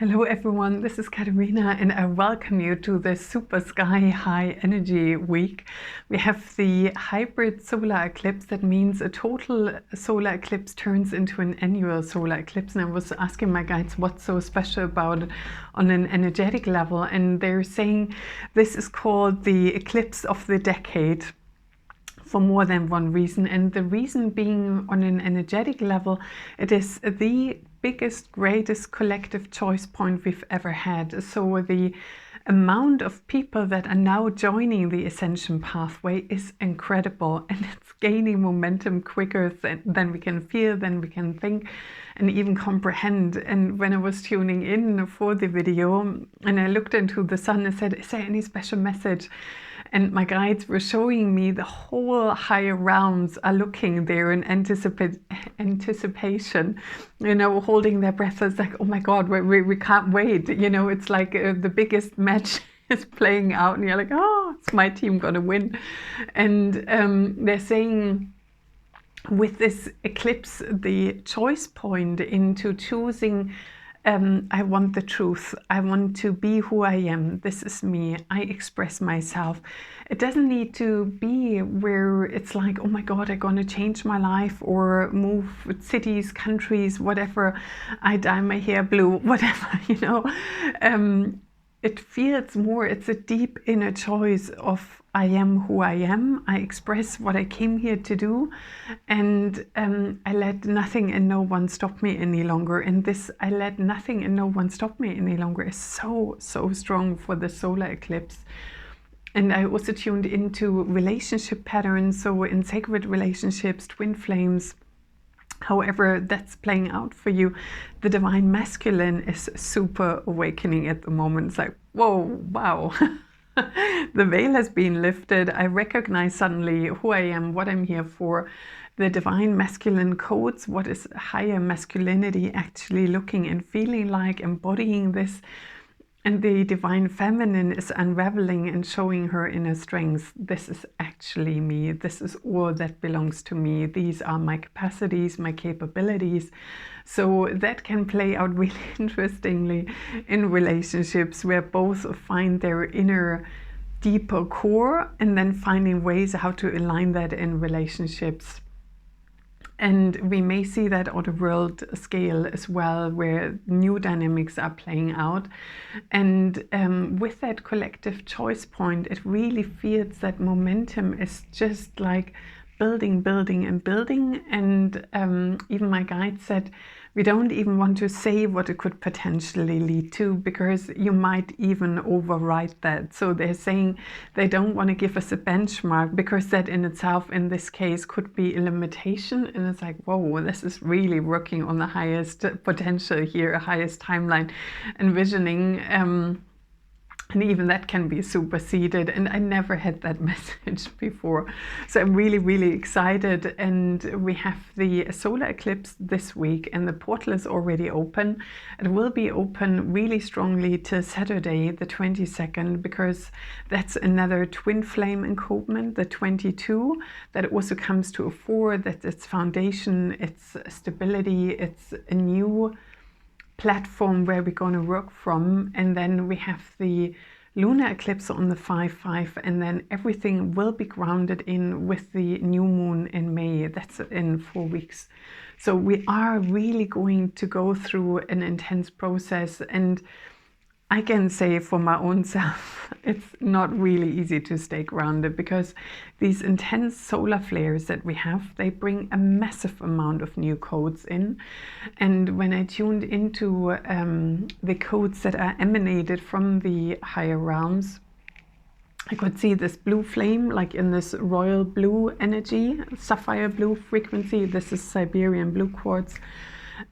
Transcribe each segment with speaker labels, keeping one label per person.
Speaker 1: Hello everyone, this is Katerina and I welcome you to the Super Sky High Energy Week. We have the hybrid solar eclipse. That means a total solar eclipse turns into an annual solar eclipse, and I was asking my guides what's so special about it on an energetic level, and they're saying this is called the eclipse of the decade for more than one reason. And the reason being, on an energetic level, it is the biggest, greatest collective choice point we've ever had. So the amount of people that are now joining the ascension pathway is incredible, and it's gaining momentum quicker than we can feel, than we can think and even comprehend. And when I was tuning in for the video and I looked into the sun, I said, is there any special message? And my guides were showing me the whole higher realms are looking there in anticipation, you know, holding their breath. It's like, oh my God, we can't wait. You know, it's like the biggest match is playing out and you're like, oh, it's my team gonna win. And they're saying with this eclipse, the choice point into choosing I want the truth. I want to be who I am. This is me. I express myself. It doesn't need to be where it's like, oh my God, I'm going to change my life or move cities, countries, whatever. I dye my hair blue, whatever, you know. It feels more, it's a deep inner choice of I am who I am. I express what I came here to do, and I let nothing and no one stop me any longer. And this I let nothing and no one stop me any longer is so strong for the solar eclipse. And I also tuned into relationship patterns, so in sacred relationships, twin flames, however that's playing out for you, the divine masculine is super awakening at the moment. It's like, whoa, wow. The veil has been lifted. I recognize suddenly who I am, what I'm here for. The divine masculine codes, what is higher masculinity actually looking and feeling like, embodying this. And the divine feminine is unraveling and showing her inner strengths. This is actually me. This is all that belongs to me. These are my capacities, my capabilities. So that can play out really interestingly in relationships where both find their inner deeper core and then finding ways how to align that in relationships. And we may see that on a world scale as well, where new dynamics are playing out. And with that collective choice point, it really feels that momentum is just like building, building and building. And even my guide said, we don't even want to say what it could potentially lead to, because you might even override that. So they're saying they don't want to give us a benchmark, because that in itself, in this case, could be a limitation. And it's like, whoa, this is really working on the highest potential here, highest timeline, envisioning. And even that can be superseded. And I never had that message before. So I'm really excited. And we have the solar eclipse this week, and the portal is already open. It will be open really strongly till Saturday, the 22nd, because that's another twin flame encodement, the 22, that also comes to a 4, that's its foundation, its stability, it's a new platform where we're going to work from. And then we have the lunar eclipse on the 5/5, and then everything will be grounded in with the new moon in May. That's in 4 weeks. So we are really going to go through an intense process, and I can say for my own self, it's not really easy to stay grounded, because these intense solar flares that we have, they bring a massive amount of new codes in. And when I tuned into the codes that are emanated from the higher realms, I could see this blue flame, like in this royal blue energy, sapphire blue frequency. This is Siberian blue quartz.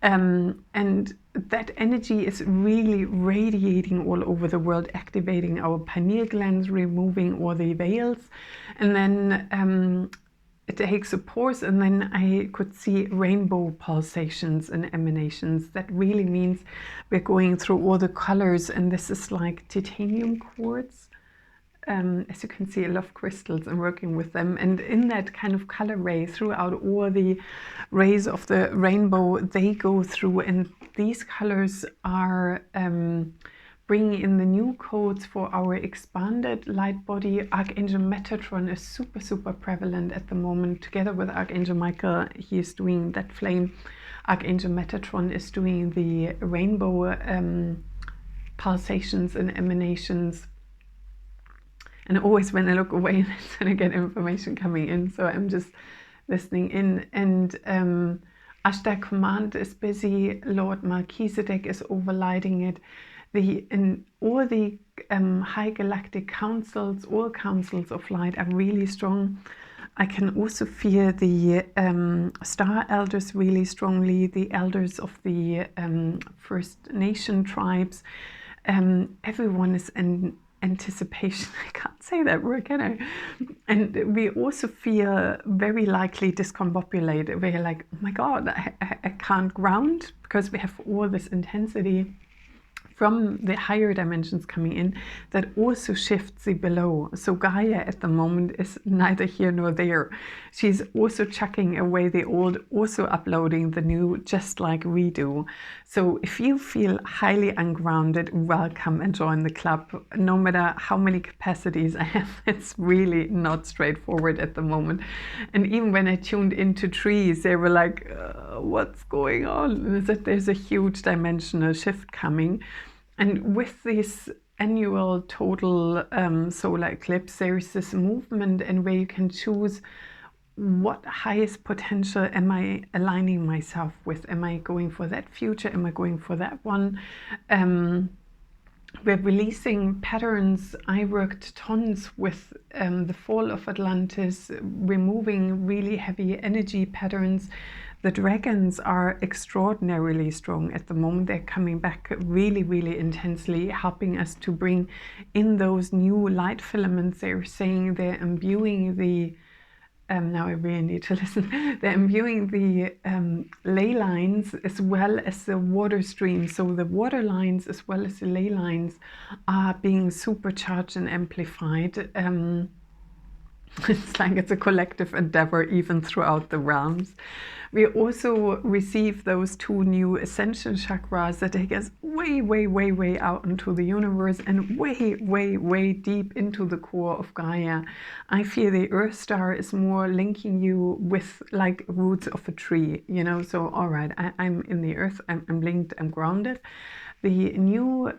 Speaker 1: And that energy is really radiating all over the world, activating our pineal glands, removing all the veils. And then it takes a pause, and then I could see rainbow pulsations and emanations. That really means we're going through all the colors, and this is like titanium quartz. as you can see, I love crystals and working with them. And in that kind of color ray, throughout all the rays of the rainbow, they go through, and these colors are bringing in the new codes for our expanded light body. Archangel Metatron is super, super prevalent at the moment. Together with Archangel Michael, he is doing that flame. Archangel Metatron is doing the rainbow pulsations and emanations. And always when I look away, that's when I get information coming in. So I'm just listening in. And Ashtar command is busy. Lord Melchizedek is overlighting it. And all the high galactic councils, all councils of light are really strong. I can also feel the star elders really strongly, the elders of the First Nation tribes. Everyone is in anticipation. I can't say that word, can I? And we also feel very likely discombobulated. We're like, oh my God, I can't ground, because we have all this intensity from the higher dimensions coming in that also shifts the below. So Gaia at the moment is neither here nor there. She's also chucking away the old, also uploading the new, just like we do. So if you feel highly ungrounded, welcome and join the club. No matter how many capacities I have, it's really not straightforward at the moment. And even when I tuned into trees, they were like, what's going on? Is that there's a huge dimensional shift coming. And with this annual total solar eclipse, there is this movement, and where you can choose what highest potential am I aligning myself with? Am I going for that future? Am I going for that one? We're releasing patterns. I worked tons with the fall of Atlantis, removing really heavy energy patterns. The dragons are extraordinarily strong at the moment. They're coming back really, really intensely, helping us to bring in those new light filaments. They're saying they're imbuing the, now I really need to listen, they're imbuing the ley lines as well as the water streams. So the water lines as well as the ley lines are being supercharged and amplified. It's like it's a collective endeavor even throughout the realms. We also receive those 2 new ascension chakras that take us way, way, way, way out into the universe and way, way, way deep into the core of Gaia. I feel the Earth Star is more linking you with like roots of a tree, you know, so all right, I'm in the earth, I'm linked, I'm grounded. The new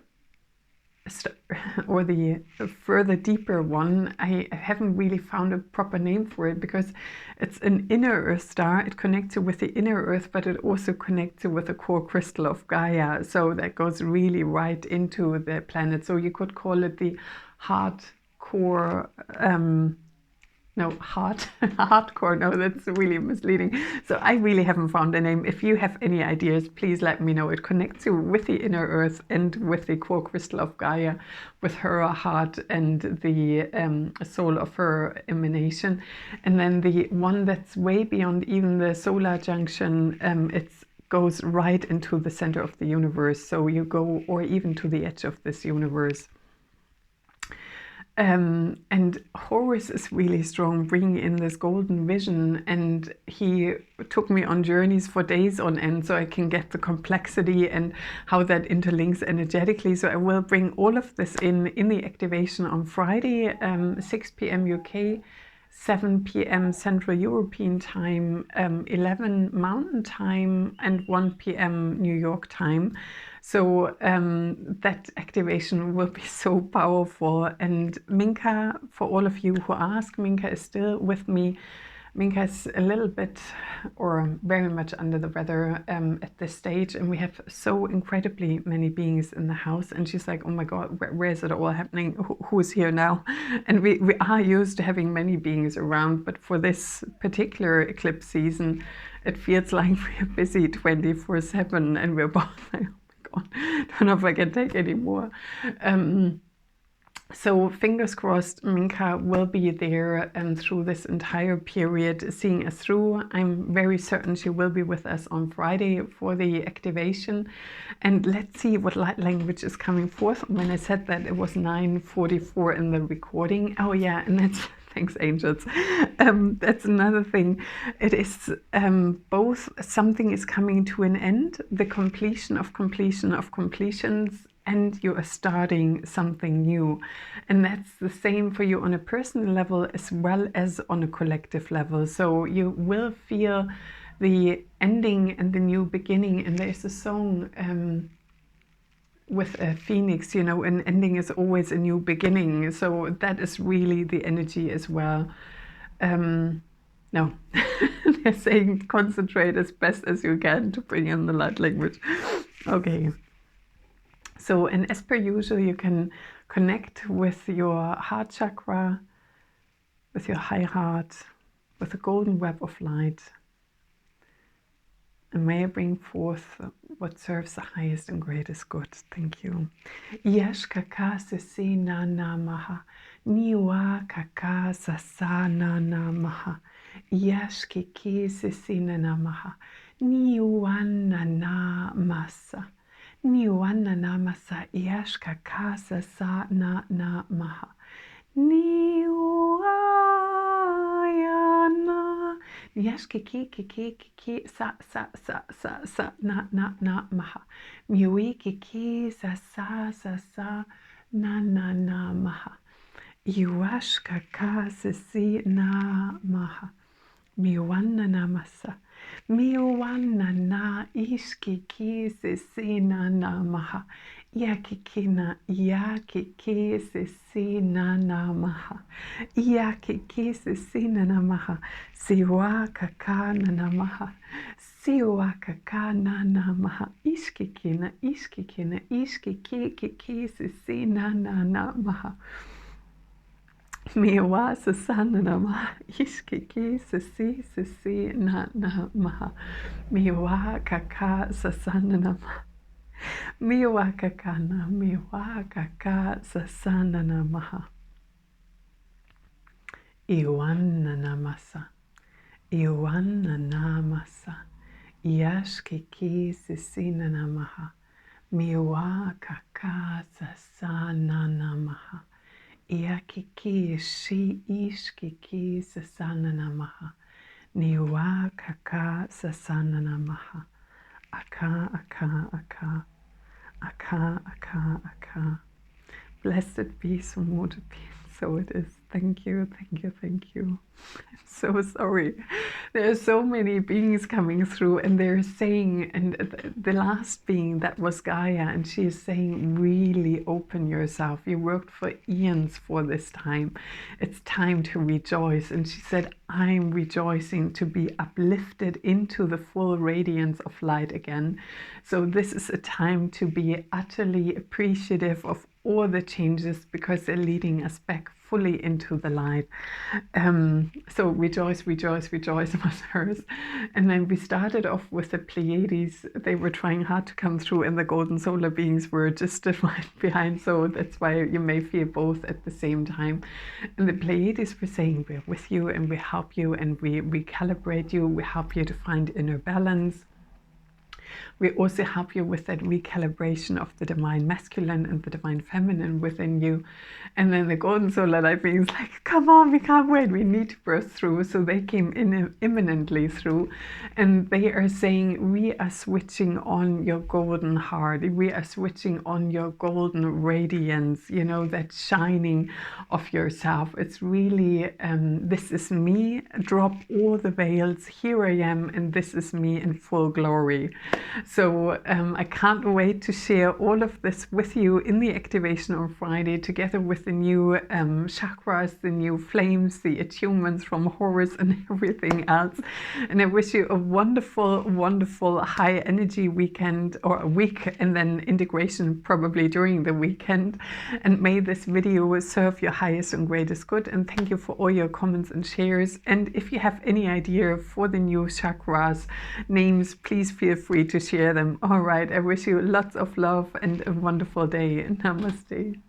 Speaker 1: or the further deeper one, I haven't really found a proper name for it, because it's an inner Earth star. It connects you with the inner Earth, but it also connects you with the core crystal of Gaia. So that goes really right into the planet. So you could call it the hardcore, hardcore, no, that's really misleading. So I really haven't found a name. If you have any ideas, please let me know. It connects you with the inner Earth and with the core crystal of Gaia, with her heart and the soul of her emanation. And then the one that's way beyond even the solar junction, it goes right into the center of the universe. So you go, or even to the edge of this universe. And Horus is really strong, bringing in this golden vision, and he took me on journeys for days on end so I can get the complexity and how that interlinks energetically. So I will bring all of this in the activation on Friday, 6 p.m. UK, 7 p.m. Central European Time, 11 Mountain Time, and 1 p.m. New York time. So that activation will be so powerful. And Minka, for all of you who ask, Minka is still with me. Minka is a little bit, or very much under the weather at this stage, and we have so incredibly many beings in the house, and she's like, oh my God, where is it all happening? Who's here now? And we are used to having many beings around, but for this particular eclipse season, it feels like we're busy 24/7, and we're both like, oh my God, I don't know if I can take any more. So fingers crossed, Minka will be there through this entire period, seeing us through. I'm very certain she will be with us on Friday for the activation. And let's see what light language is coming forth. When I said that, it was 9:44 in the recording. Oh yeah, and that's thanks, angels. That's another thing. It is both something is coming to an end, the completion of completions, and you are starting something new. And that's the same for you on a personal level as well as on a collective level. So you will feel the ending and the new beginning. And there's a song with a phoenix, you know, an ending is always a new beginning. So that is really the energy as well. No, they're saying concentrate as best as you can to bring in the light language. Okay. So, and as per usual, you can connect with your heart chakra, with your high heart, with the golden web of light. And may I bring forth what serves the highest and greatest good. Thank you. Yash kaka sese na na maha. Niwa kaka sasa na na maha. Yash kiki sese na na maha. Niwa na na masa. Niwana namasa yashka kasa sa na na maha. Niwayana yashki ki sa na maha. Miwi ki sa na maha. Iwashka kasa si na maha. Miwana namasa. Miwana na ishkiki sesina na maha. Yakikina yakiki sesina na maha. Yakiki sesina na maha. Siwa kakana na maha. Siwa kakana na maha. Ishkikina ishkiki sesina na maha. Miwa sasana nama ishkiki sasi na maha. Miwa kaka sasana nama. Miwa kakana miwa kaka sasana namaha. Iwana namasa. Iwana namasa. Yashkiki sasina namaha. Miwa kaka sasana namaha. Iakiki shi ishkiki sasana namaha. Niwa kaka sasana namaha. Aka. Blessed be, so mote be, so it is. Thank you. I'm so sorry. There are so many beings coming through, and they're saying, and the last being, that was Gaia, and she is saying, really open yourself. You worked for eons for this time. It's time to rejoice. And she said, I'm rejoicing to be uplifted into the full radiance of light again. So this is a time to be utterly appreciative of all the changes, because they're leading us back fully into the light. So rejoice was hers. And then we started off with the Pleiades. They were trying hard to come through, and the golden solar beings were just right behind. So that's why you may feel both at the same time. And the Pleiades were saying, we're with you and we help you and we recalibrate you. We help you to find inner balance. We also help you with that recalibration of the divine masculine and the divine feminine within you. And then the golden solar light beings like, come on, we can't wait, we need to burst through. So they came in imminently through, and they are saying, we are switching on your golden heart, we are switching on your golden radiance, you know, that shining of yourself. It's really, this is me, drop all the veils, here I am, and this is me in full glory. So I can't wait to share all of this with you in the activation on Friday, together with the new chakras, the new flames, the attunements from Horus and everything else. And I wish you a wonderful, wonderful high energy weekend, or a week, and then integration probably during the weekend. And may this video serve your highest and greatest good. And thank you for all your comments and shares. And if you have any idea for the new chakras names, please feel free to share them. All right, I wish you lots of love and a wonderful day. Namaste.